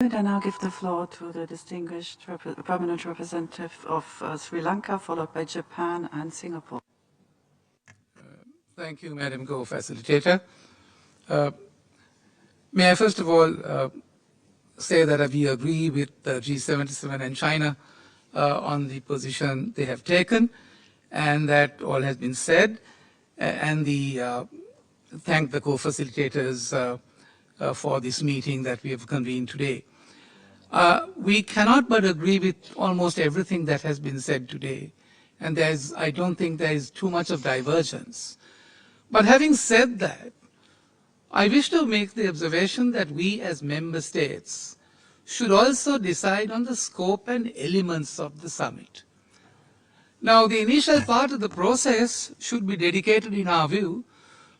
I now give the floor to the distinguished permanent representative of Sri Lanka, followed by Japan and Singapore. Thank you, Madam Co-Facilitator. May I first of all say that we agree with G77 and China on the position they have taken, and that all has been said, and thank the co-facilitators for this meeting that we have convened today. We cannot but agree with almost everything that has been said today, and I don't think there is too much of divergence. But having said that, I wish to make the observation that we as member states should also decide on the scope and elements of the summit. Now, the initial part of the process should be dedicated, in our view,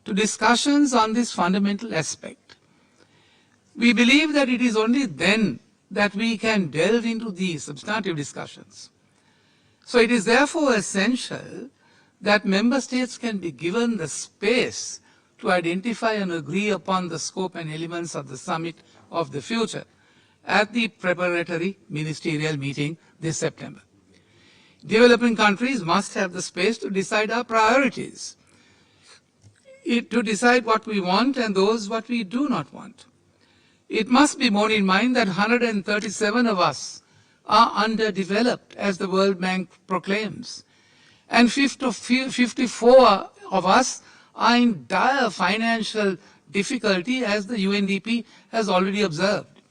to discussions on this fundamental aspect. We believe that it is only then that we can delve into these substantive discussions. So it is therefore essential that member states can be given the space to identify and agree upon the scope and elements of the summit of the future at the preparatory ministerial meeting this September. Developing countries must have the space to decide our priorities, to decide what we want and those what we do not want. It must be borne in mind that 137 of us are underdeveloped, as the World Bank proclaims, and 54 of us are in dire financial difficulty, as the UNDP has already observed.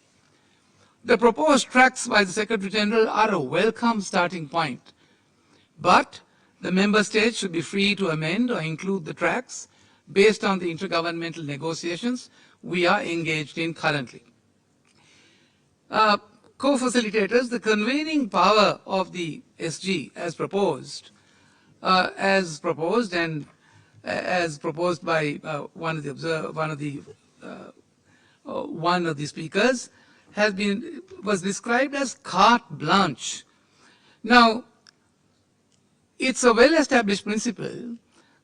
The proposed tracks by the Secretary General are a welcome starting point, but the member states should be free to amend or include the tracks based on the intergovernmental negotiations we are engaged in currently. Co-facilitators, the convening power of the SG as proposed by one of the speakers was described as carte blanche. Now, it's a well-established principle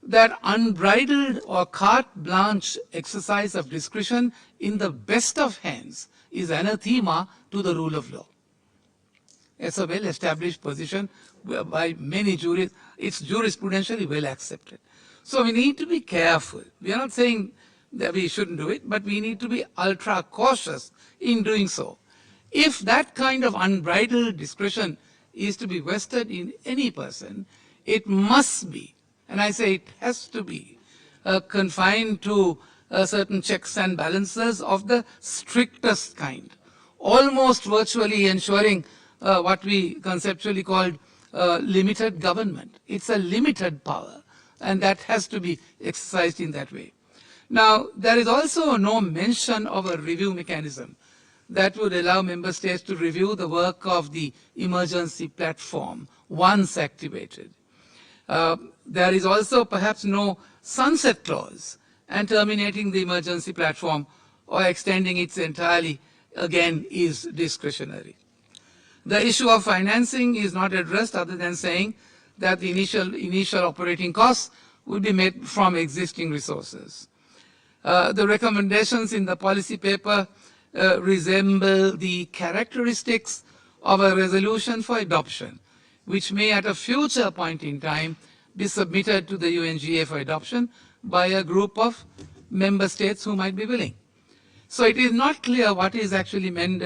that unbridled or carte blanche exercise of discretion in the best of hands is anathema to the rule of law. It's a well-established position by many jurists. It's jurisprudentially well accepted. So we need to be careful. We are not saying that we shouldn't do it, but we need to be ultra cautious in doing so. If that kind of unbridled discretion is to be vested in any person, it must be, and I say it has to be, confined to certain checks and balances of the strictest kind, almost virtually ensuring what we conceptually called limited government. It's a limited power, and that has to be exercised in that way. Now, there is also no mention of a review mechanism that would allow member states to review the work of the emergency platform once activated. There is also perhaps no sunset clause, and terminating the emergency platform or extending it entirely, again, is discretionary. The issue of financing is not addressed other than saying that the initial operating costs will be made from existing resources. The recommendations in the policy paper resemble the characteristics of a resolution for adoption, which may at a future point in time be submitted to the UNGA for adoption by a group of member states who might be willing. So it is not clear what is actually meant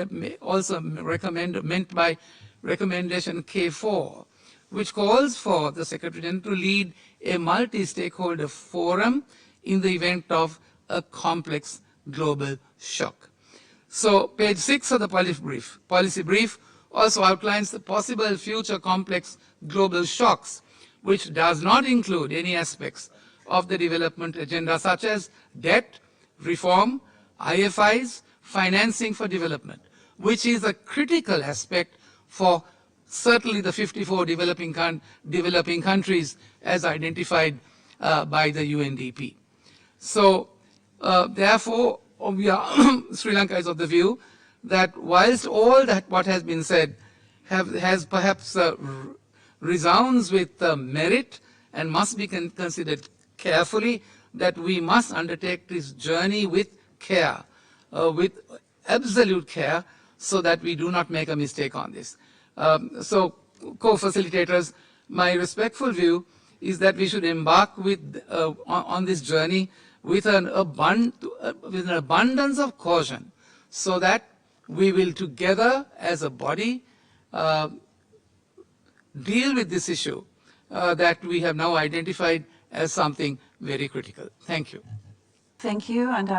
by recommendation K4, which calls for the Secretary General to lead a multi-stakeholder forum in the event of a complex global shock. So page 6 of the policy brief also outlines the possible future complex global shocks, which does not include any aspects of the development agenda such as debt, reform, IFIs, financing for development, which is a critical aspect for certainly the 54 developing countries as identified by the UNDP. So therefore, Sri Lanka is of the view that whilst all that what has been said has perhaps resounds with merit and must be considered carefully, that we must undertake this journey with care, with absolute care, so that we do not make a mistake on this. So, co-facilitators, my respectful view is that we should embark with on this journey with an abundance of caution, so that we will together as a body deal with this issue that we have now identified as something very critical. Thank you. Thank you. And